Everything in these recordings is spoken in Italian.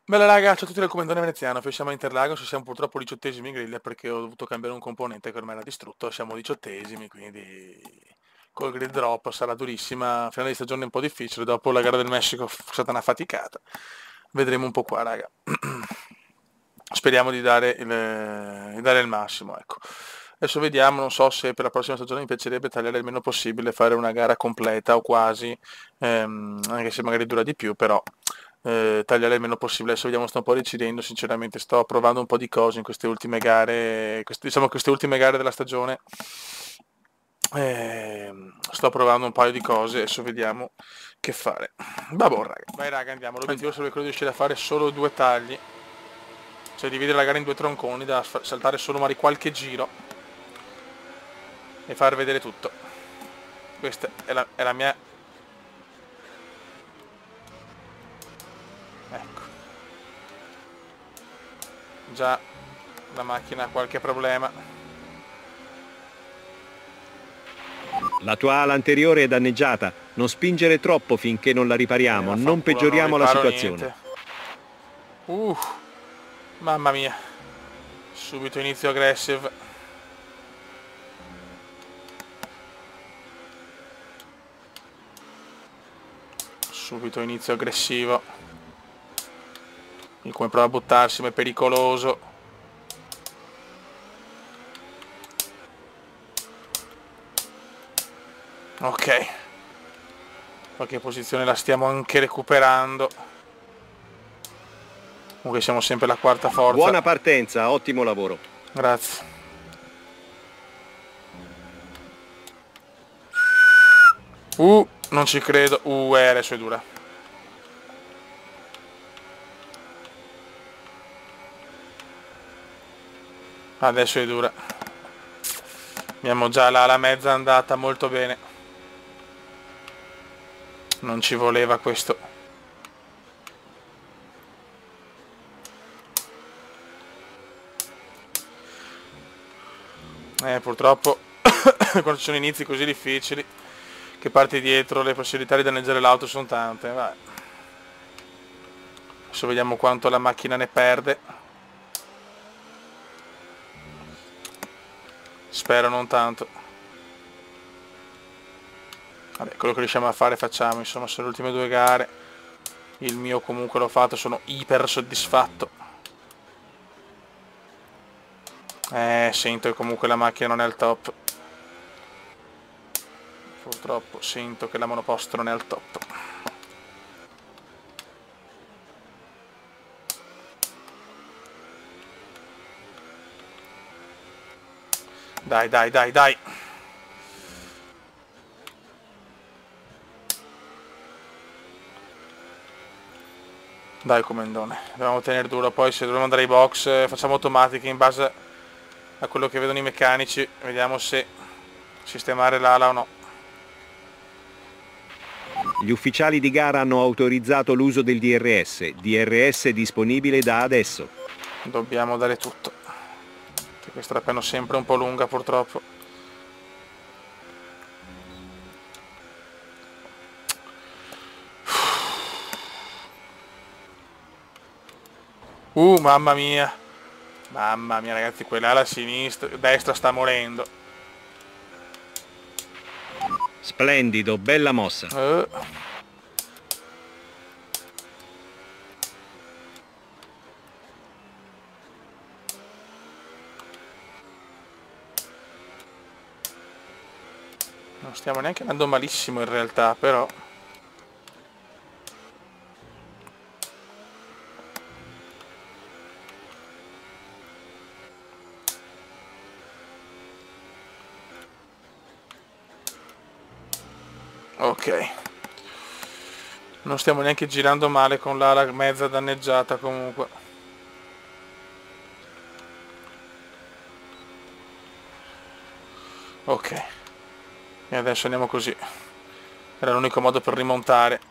Bella raga, ciao a tutti dal comandante veneziano, siamo a Interlagos, siamo purtroppo 18esimi in griglia perché ho dovuto cambiare un componente che ormai era distrutto, siamo 18esimi, quindi col grid drop sarà durissima, finale di stagione un po' difficile, dopo la gara del Messico è stata una faticata, vedremo un po' qua raga. Speriamo di dare il massimo, ecco. Adesso vediamo, non so se per la prossima stagione mi piacerebbe tagliare il meno possibile, fare una gara completa o quasi, anche se magari dura di più, però tagliare il meno possibile. Adesso vediamo, sto un po' decidendo, sinceramente sto provando un po' di cose in queste ultime gare, diciamo queste ultime gare della stagione. Sto provando un paio di cose, adesso vediamo che fare. Vabbè raga, vai raga andiamo, l'obiettivo sarebbe quello di riuscire a fare solo 2 tagli, cioè dividere la gara in 2 tronconi, da saltare solo magari qualche giro e far vedere tutto. Questa è la mia... Ecco, già la macchina ha qualche problema. La tua ala anteriore è danneggiata. Non spingere troppo finché non la ripariamo, non Vaffanculo, non peggioriamo la riparo situazione. niente. Mamma mia. Subito inizio aggressive. Subito inizio aggressivo. Il come prova a buttarsi, ma è pericoloso. Ok. Qualche posizione la stiamo anche recuperando. Comunque siamo sempre la quarta forza. Buona partenza, ottimo lavoro. Grazie. Non ci credo. Adesso è dura. Adesso è dura. Abbiamo già la mezza andata molto bene. Non ci voleva questo. Purtroppo quando ci sono inizi così difficili che parti dietro, le possibilità di danneggiare l'auto sono tante. Vai. Adesso vediamo quanto la macchina ne perde. Spero non tanto. Vabbè, quello che riusciamo a fare facciamo, insomma, sono le ultime 2 gare. Il mio comunque l'ho fatto, sono iper soddisfatto. Sento che comunque la macchina non è al top. Purtroppo sento che la monoposto non è al top. Dai, dai, dai, dai. Dai comandone, dobbiamo tenere duro, poi se dobbiamo andare ai box facciamo automatiche in base a quello che vedono i meccanici, vediamo se sistemare l'ala o no. Gli ufficiali di gara hanno autorizzato l'uso del DRS disponibile da adesso. Dobbiamo dare tutto, che questa la penno sempre un po' lunga purtroppo. Mamma mia. Mamma mia ragazzi, quella alla sinistra, destra sta morendo. Splendido, bella mossa. Non stiamo neanche andando malissimo in realtà, però... Ok. Non stiamo neanche girando male con l'ala mezza danneggiata comunque. Ok. E adesso andiamo così. Era l'unico modo per rimontare.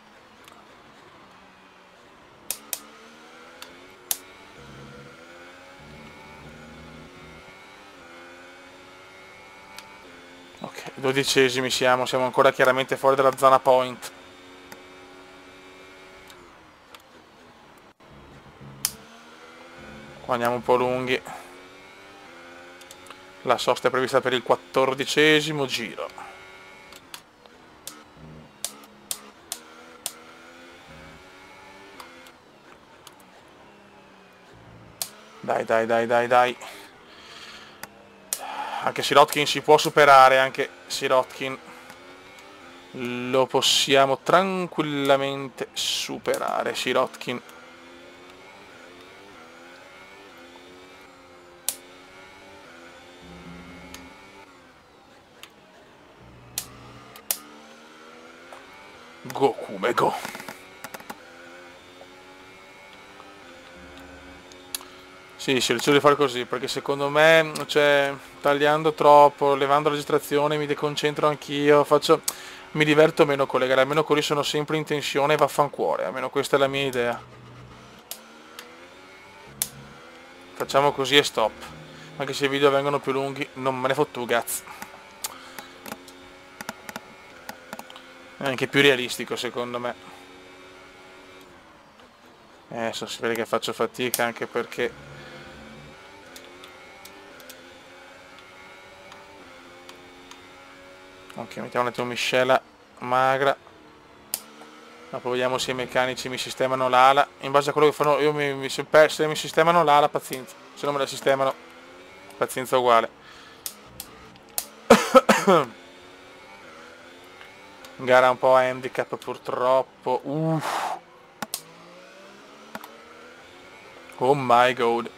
Ok, 12esimi siamo ancora chiaramente fuori dalla zona point. Andiamo un po' lunghi. La sosta è prevista per il 14° giro. Dai, dai, dai, dai, dai. Anche Sirotkin si può superare, anche Sirotkin lo possiamo tranquillamente superare, Sirotkin. Goku Go. Sì, cerco di fare così, perché secondo me, cioè, tagliando troppo, levando la registrazione, mi deconcentro anch'io, mi diverto meno con le gare, almeno quelli sono sempre in tensione e vaffancuore, almeno questa è la mia idea. Facciamo così e stop. Anche se i video vengono più lunghi, non me ne fotto cazzo. È anche più realistico secondo me. Adesso si vede che faccio fatica anche perché... Ok, mettiamo un attimo miscela magra. Dopo vediamo se i meccanici mi sistemano l'ala. In base a quello che fanno, se mi sistemano l'ala, pazienza. Se non me la sistemano, pazienza uguale. Gara un po' handicap purtroppo. Oh my god.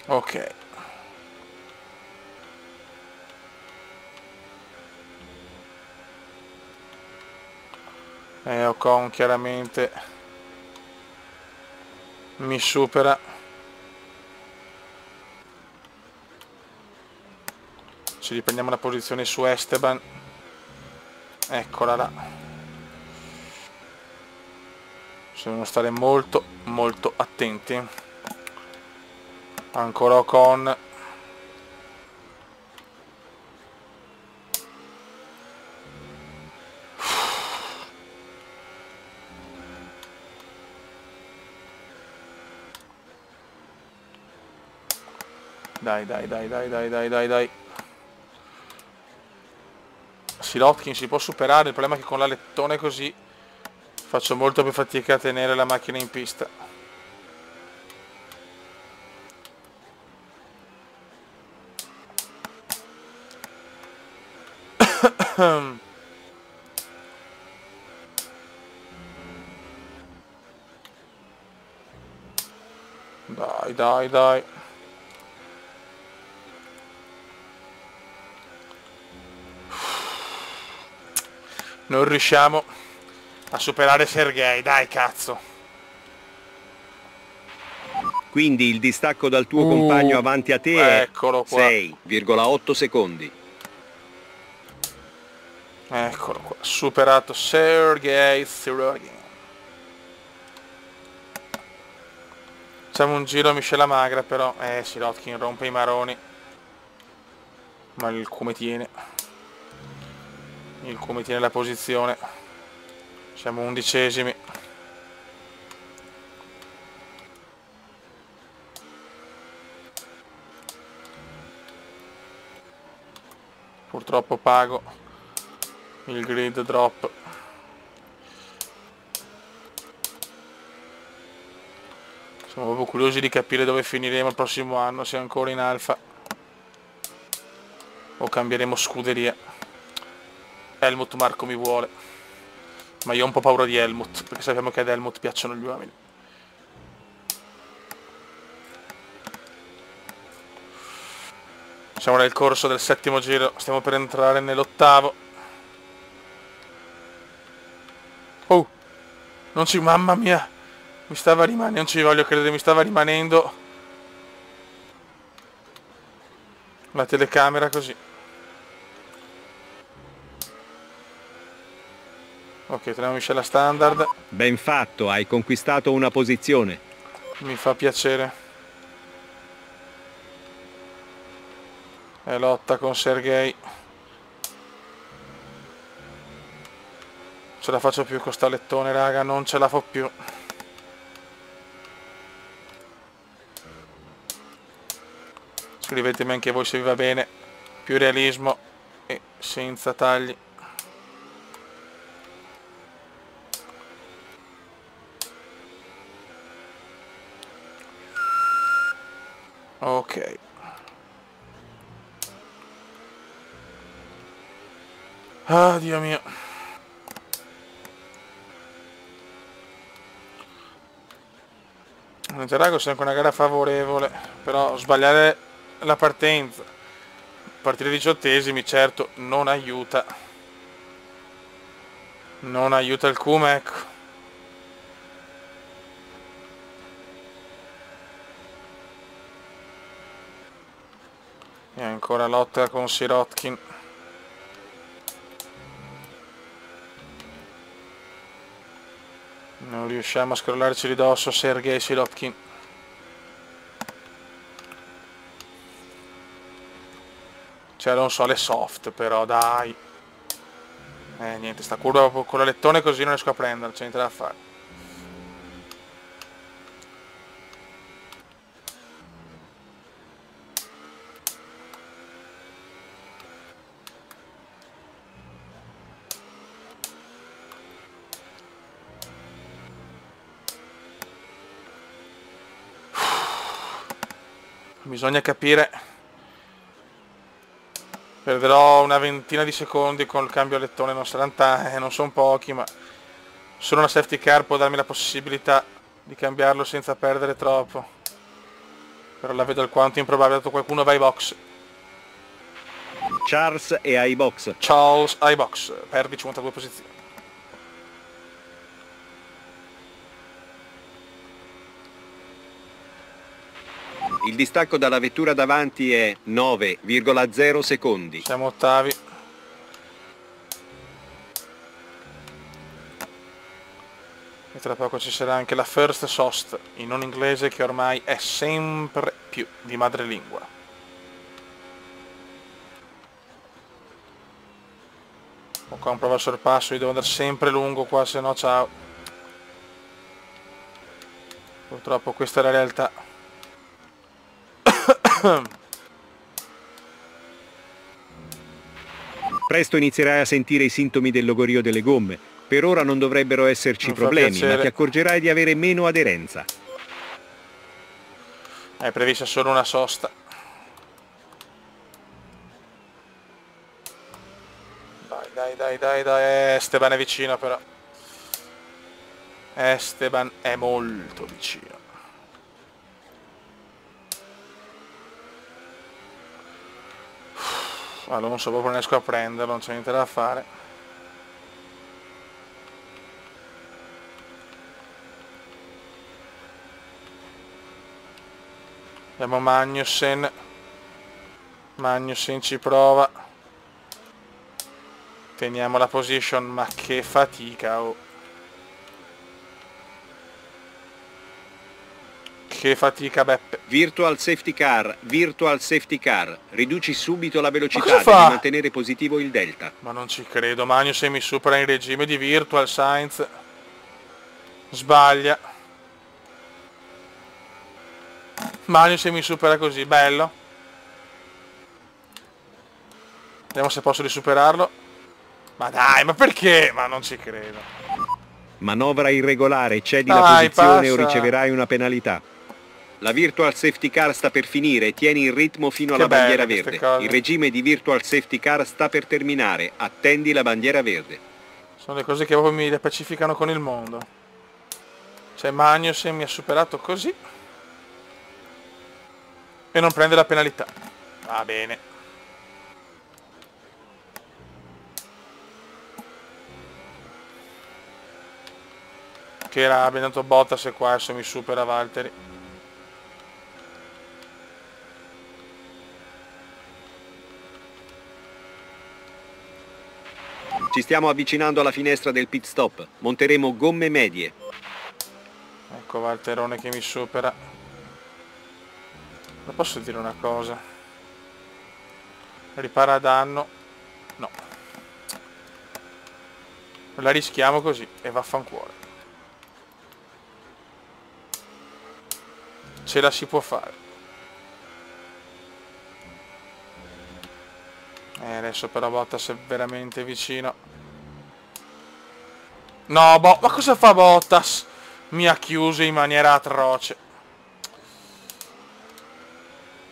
Ok. Ocon chiaramente mi supera. Ci riprendiamo la posizione su Esteban. Eccola là. Bisogna stare molto molto attenti. Ancora Ocon. Dai, dai, dai, dai, dai, dai, dai, dai. Sirotkin si può superare, il problema è che con l'alettone così faccio molto più fatica a tenere la macchina in pista. Dai, dai, dai. Non riusciamo a superare Sergei, dai cazzo. Quindi il distacco dal tuo compagno avanti a te è eccolo qua. 6,8 secondi. Eccolo qua, superato Sergei Sirotkin. Facciamo un giro a miscela magra però, Sirotkin rompe i maroni. Ma il come tiene. Il come tiene la posizione. Siamo 11esimi. Purtroppo pago il grid drop. Siamo proprio curiosi di capire dove finiremo il prossimo anno, se ancora in Alfa o cambieremo scuderia. Helmut Marco mi vuole, ma io ho un po' paura di Helmut, perché sappiamo che ad Helmut piacciono gli uomini. Siamo nel corso del 7° giro, stiamo per entrare nell'8°. Oh, non ci... mamma mia, mi stava rimanendo, non ci voglio credere, mi stava rimanendo la telecamera così. Ok, torniamo miscela standard. Ben fatto, hai conquistato una posizione. Mi fa piacere. E lotta con Sergei. ce la faccio più con sta lettone, raga, non ce la fa più. Scrivetemi anche voi se vi va bene, più realismo e senza tagli. Ok. Ah, Dio mio. Montenegro è sempre una gara favorevole, però sbagliare la partenza, partire 18esimi, certo, non aiuta. Non aiuta il Kuma, ecco. E ancora lotta con Sirotkin. Non riusciamo a scrollarci di dosso Sergei Sirotkin. Cioè non so le soft però, dai. Niente, sta curva con la lettone così non riesco a prendere, c'è niente da fare. Bisogna capire. Perderò una ventina di secondi con il cambio a lettone, non saranno non sono pochi, ma solo una safety car può darmi la possibilità di cambiarlo senza perdere troppo. Però la vedo alquanto improbabile, dato qualcuno va ai box. Charles è ai box. Charles ai box, perdi 52 posizioni. Il distacco dalla vettura davanti è 9,0 secondi. Siamo ottavi. E tra poco ci sarà anche la first sost in non inglese, che ormai è sempre più di madrelingua. Qua un prova il sorpasso, io devo andare sempre lungo qua, se no ciao. Purtroppo questa è la realtà. Presto inizierai a sentire i sintomi del logorio delle gomme. Per ora non dovrebbero esserci Mi fa problemi, ma piacere. ti accorgerai di avere meno aderenza. È prevista solo una sosta. Dai. Esteban è vicino però. Esteban è molto vicino. Alonso proprio non riesco a prenderlo, non c'è niente da fare. Abbiamo Magnussen. Magnussen ci prova. Teniamo la position, ma che fatica, oh. Che fatica, Beppe. Virtual safety car. Riduci subito la Ma velocità, cosa devi fa? mantenere positivo il delta. Ma non ci credo, Magnussen mi supera in regime di virtual, Sainz sbaglia. Magnussen mi supera così, bello. Vediamo se posso risuperarlo. Ma dai, ma perché? Ma non ci credo. Manovra irregolare, cedi Dai, la posizione o passa. riceverai una penalità. La virtual safety car sta per finire, tieni il ritmo fino Che alla bandiera belle queste verde. cose. Il regime di virtual safety car sta per terminare, attendi la bandiera verde. Sono le cose che proprio mi pacificano con il mondo. Cioè Magnussen mi ha superato così e non prende la penalità. Va bene. Che rabbia, tanto Bottas e qua adesso mi supera Valtteri. Ci stiamo avvicinando alla finestra del pit stop. Monteremo gomme medie. Ecco Valterone che mi supera. Ma posso dire una cosa? Ripara danno. No. La rischiamo così e vaffanculo. Ce la si può fare. Adesso però Bottas è veramente vicino. No, ma cosa fa Bottas? Mi ha chiuso in maniera atroce.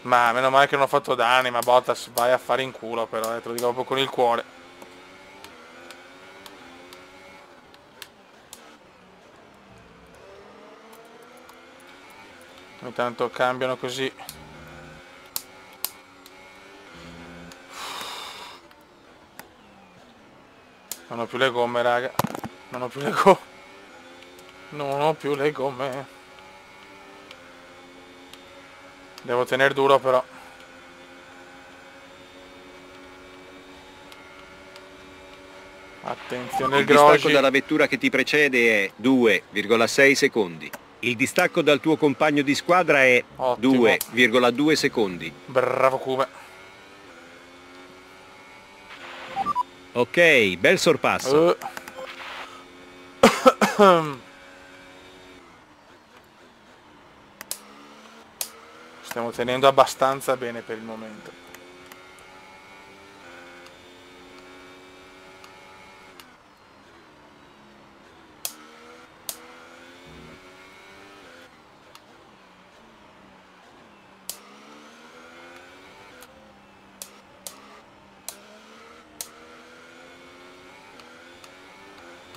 Ma meno male che non ho fatto danni, ma Bottas vai a fare in culo però, te lo dico proprio con il cuore. Ogni tanto cambiano così. Non ho più le gomme, raga. Non ho più le gomme. Non ho più le gomme. Devo tenere duro però. Attenzione il Il distacco Grosjean. dalla vettura che ti precede è 2,6 secondi. Il distacco dal tuo compagno di squadra è Ottimo. 2,2 secondi. Bravo Kume. Ok, bel sorpasso. Stiamo tenendo abbastanza bene per il momento.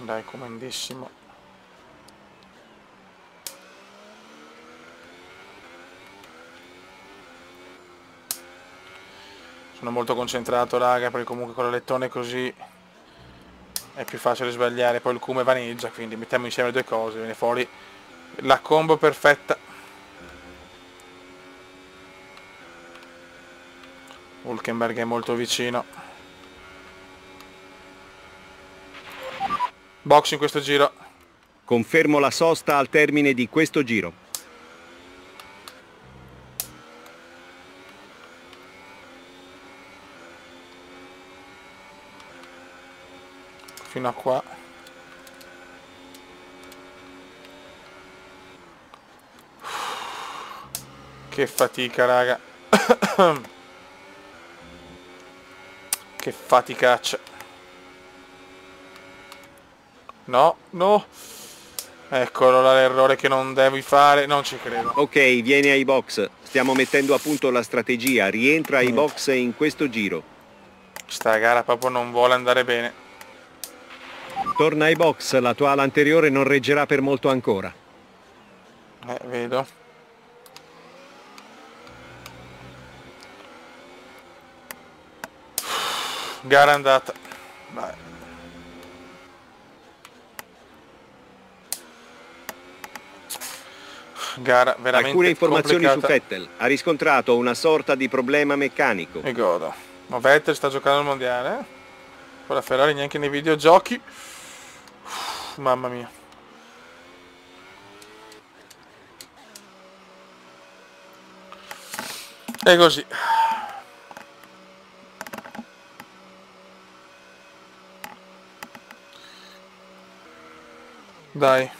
Dai, comandissimo. Sono molto concentrato, raga, perché comunque con l'alettone così è più facile sbagliare. Poi il Kume vaneggia, quindi mettiamo insieme le due cose, viene fuori la combo perfetta. Hülkenberg è molto vicino. Box in questo giro. Confermo la sosta al termine di questo giro. Fino a qua. Che fatica, raga. Che faticaccia. No, no. Eccolo là l'errore che non devi fare. Non ci credo. Ok, vieni ai box. Stiamo mettendo a punto la strategia. Rientra ai box in questo giro. Sta gara proprio non vuole andare bene. Torna ai box, la tua ala anteriore non reggerà per molto ancora. Vedo. Gara andata. Vai. Gara veramente Alcune informazioni complicata. su Vettel. Ha riscontrato una sorta di problema meccanico. Mi godo. Ma Vettel sta giocando al mondiale, eh? Poi la Ferrari neanche nei videogiochi. Mamma mia. E così. Dai.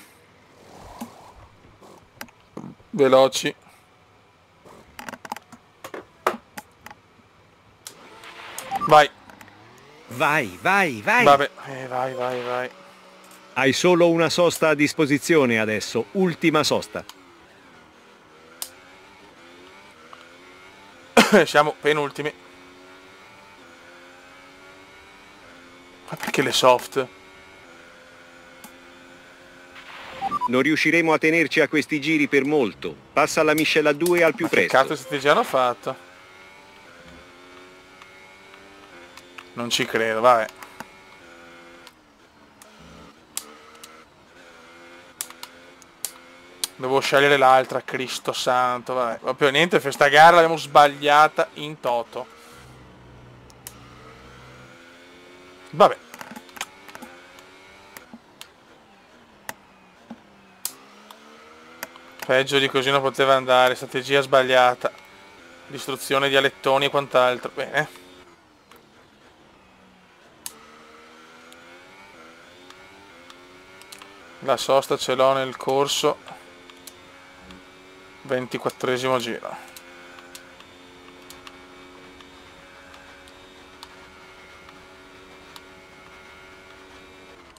Veloci. Vai. Vai, vai, vai! Vabbè. Vai, vai, vai. Hai solo una sosta a disposizione adesso, ultima sosta. Siamo penultimi. Ma perché le soft? Non riusciremo a tenerci a questi giri per molto. Passa alla miscela 2 al più Che cazzo di presto. strategia hanno fatto? Non ci credo, vabbè. Devo scegliere l'altra, Cristo santo, vabbè. Proprio niente, questa gara l'abbiamo sbagliata in toto. Vabbè. Peggio di così non poteva andare, strategia sbagliata. Distruzione di alettoni e quant'altro. Bene. La sosta ce l'ho nel corso. 24esimo giro.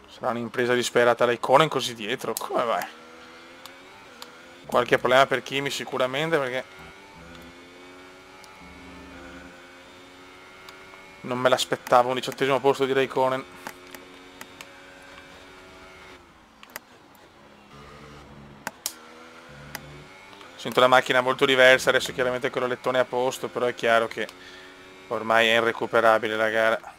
Sarà un'impresa disperata Raikkonen così dietro. Come vai? Qualche problema per Kimi sicuramente, perché non me l'aspettavo un 18esimo posto di Raikkonen. Sento la macchina molto diversa, adesso chiaramente con l'alettone a posto, però è chiaro che ormai è irrecuperabile la gara.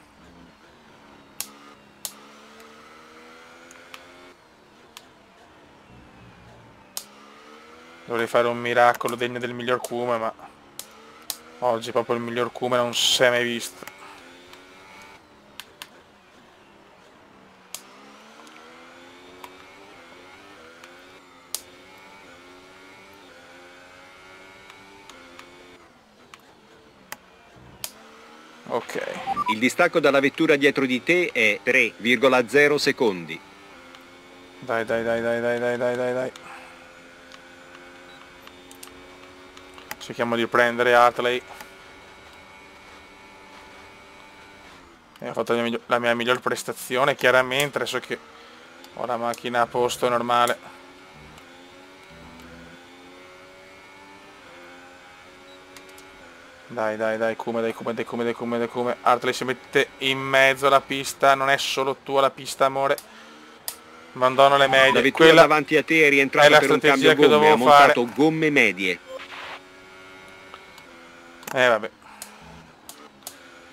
Dovrei fare un miracolo degno del miglior Kuma, ma oggi proprio il miglior Kuma non si è mai visto. Ok. Il distacco dalla vettura dietro di te è 3,0 secondi. Dai, dai, dai, dai, dai, dai, dai, dai, dai. Cerchiamo di prendere Hartley. Ho fatto la mia miglior prestazione, chiaramente, adesso che ho la macchina a posto è normale. Dai, dai, dai, Kuma, dai, Kuma, dai, Kuma, dai, Kuma, dai, Kuma. Hartley si mette in mezzo alla pista, non è solo tua la pista, amore. Abbandona le medie. La vettura Quella davanti a te è rientrata è la per un strategia cambio che gomme, ha dovevo fare. montato gomme medie. Vabbè.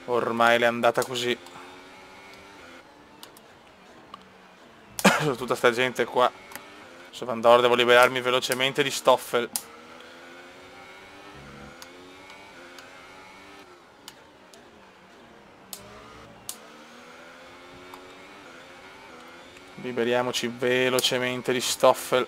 Ormai l'è andata così. Su tutta sta gente qua. Su Van Dorn devo liberarmi velocemente di Stoffel. Liberiamoci velocemente di Stoffel.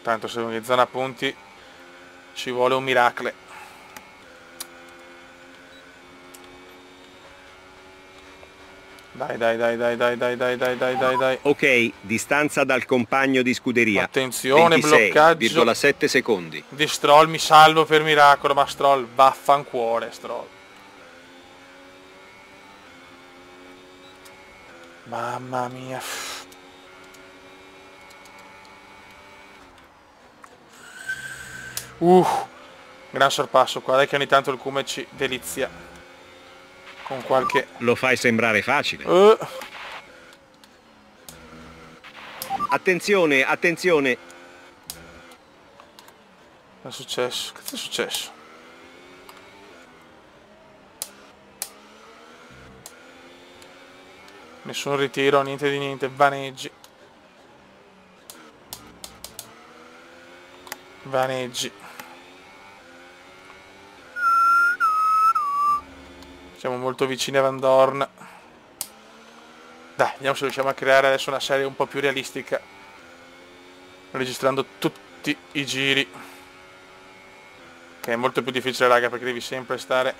Tanto se in zona punti ci vuole un miracolo. Dai, dai, dai, dai, dai, dai, dai, dai, dai, dai, dai. Ok, distanza dal compagno di scuderia. Attenzione, bloccaggio 26,7 secondi. di Stroll, mi salvo per miracolo, ma Stroll, vaffancuore Stroll. Mamma mia. Gran sorpasso qua, dai che ogni tanto il Kuma ci delizia. Con qualche... Lo fai sembrare facile. Attenzione, attenzione. Cosa è successo? Che è successo? Nessun ritiro, niente di niente, vaneggi. Vaneggi. Siamo molto vicini a Van Dorn. Dai, vediamo se riusciamo a creare adesso una serie un po' più realistica. Registrando tutti i giri. Che è molto più difficile, raga, perché devi sempre stare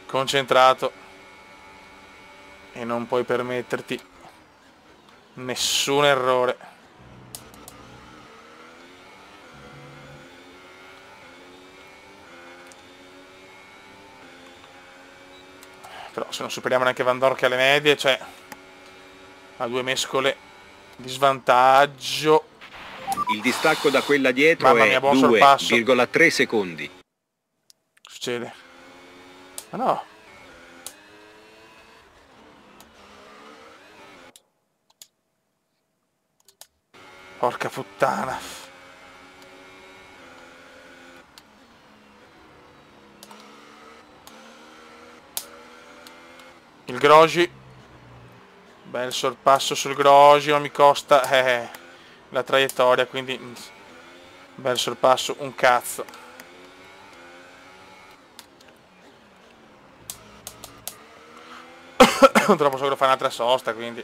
concentrato. E non puoi permetterti nessun errore. Però se non superiamo neanche Van Dorn che alle medie, cioè a due mescole di svantaggio. Il distacco da quella dietro Mamma mia, è buon sorpasso. 2,3 secondi. Succede? Ma no. Porca puttana. Il Grosjean. Bel sorpasso sul Grosjean, mi costa la traiettoria, quindi bel sorpasso, un cazzo. Troppo so che lo fa un'altra sosta, quindi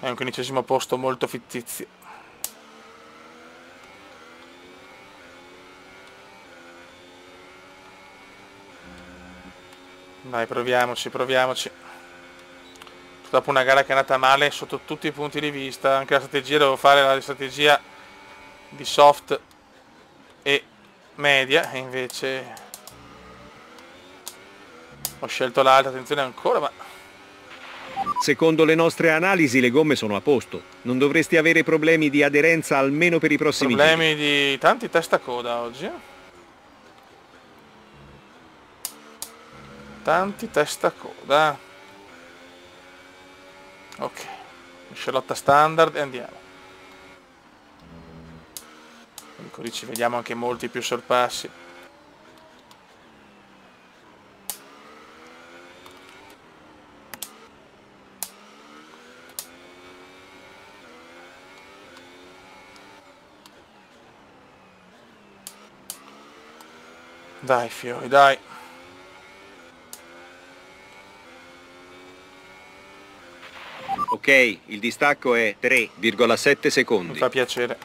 è un 15° posto molto fittizio. Dai, proviamoci, proviamoci. Dopo una gara che è andata male sotto tutti i punti di vista, anche la strategia, devo fare la strategia di soft e media, e invece ho scelto l'alta, attenzione ancora, ma Secondo le nostre analisi le gomme sono a posto. Non dovresti avere problemi di aderenza almeno per i prossimi giri. problemi di tanti testa coda oggi. Tanti testa coda. Ok, scelotta standard e andiamo. Così ci vediamo anche molti più sorpassi. Dai fiori, dai. Ok, il distacco è 3,7 Mi secondi. fa piacere.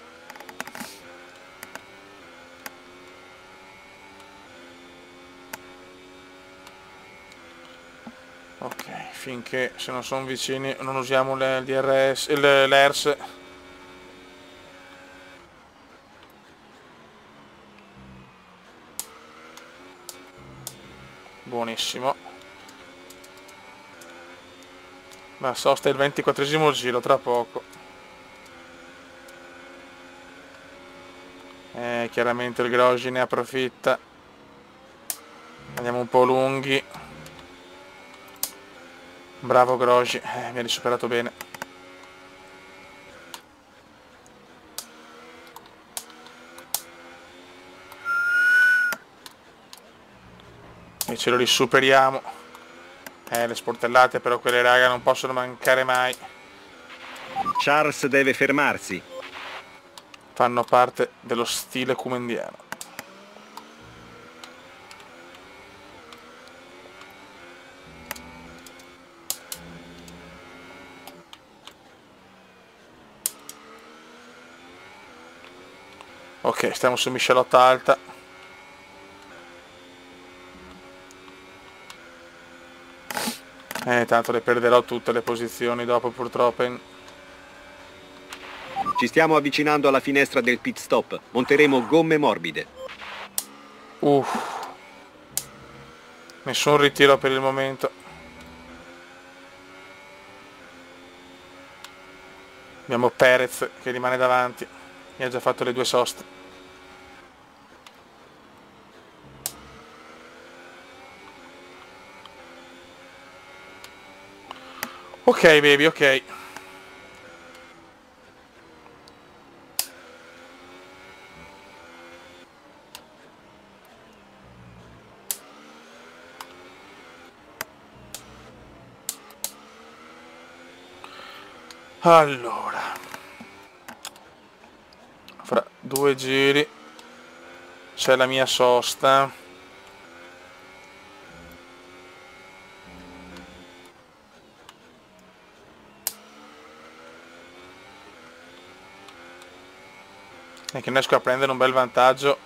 Ok, finché se non sono vicini non usiamo il DRS, l'ERS. Buonissimo. La sosta è il 24esimo giro, tra poco. Chiaramente il Grosjean ne approfitta. Andiamo un po' lunghi. Bravo Grosjean, mi ha risuperato bene. E ce lo risuperiamo. Le sportellate però quelle raga non possono mancare mai. Charles deve fermarsi. Fanno parte dello stile kumendiano. Ok, stiamo su miscelotta alta. Tanto le perderò tutte le posizioni dopo purtroppo. Ci stiamo avvicinando alla finestra del pit stop. Monteremo gomme morbide. Nessun ritiro per il momento. Abbiamo Perez che rimane davanti. Mi ha già fatto le 2 soste. Ok baby, ok. Allora, fra 2 giri c'è la mia sosta. E che ne esco a prendere un bel vantaggio.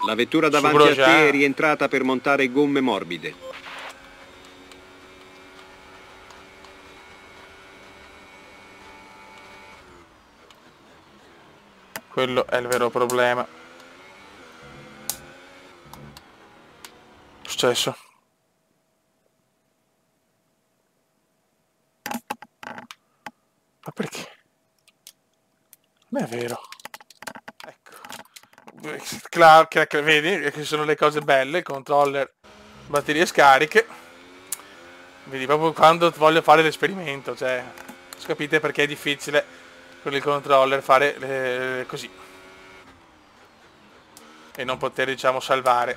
La vettura davanti a te è rientrata per montare gomme morbide. Quello è il vero problema. Che è successo? Ma perché? Non è vero. Ecco. Clark, vedi che ci sono le cose belle, controller, batterie scariche. Vedi, proprio quando voglio fare l'esperimento, cioè, capite perché è difficile con il controller fare così. E non poter, diciamo, salvare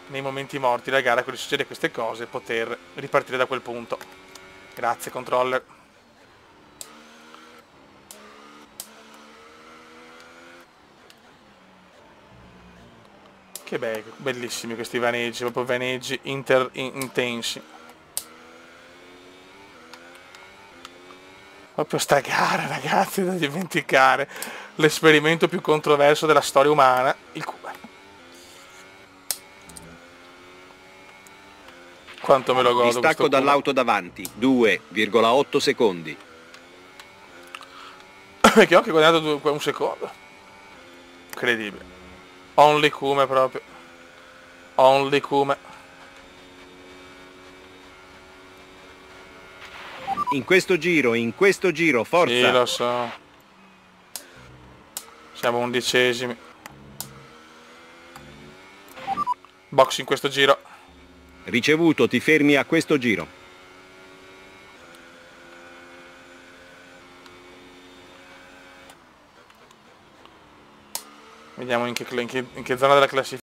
nei momenti morti la gara, quando succede queste cose, poter ripartire da quel punto. Grazie controller. Che bellissimi questi vaneggi, proprio vaneggi intensi. Proprio sta gara, ragazzi, da dimenticare. L'esperimento più controverso della storia umana, il Cuba. Quanto me lo godo questo Distacco culo. dall'auto davanti, 2,8 secondi. Che ho anche guadagnato un secondo. Incredibile. Only Kume proprio. Only Kume. In questo giro, forza! Sì, lo so. Siamo 11esimi. Box in questo giro. Ricevuto, ti fermi a questo giro. Vediamo in che zona della classifica.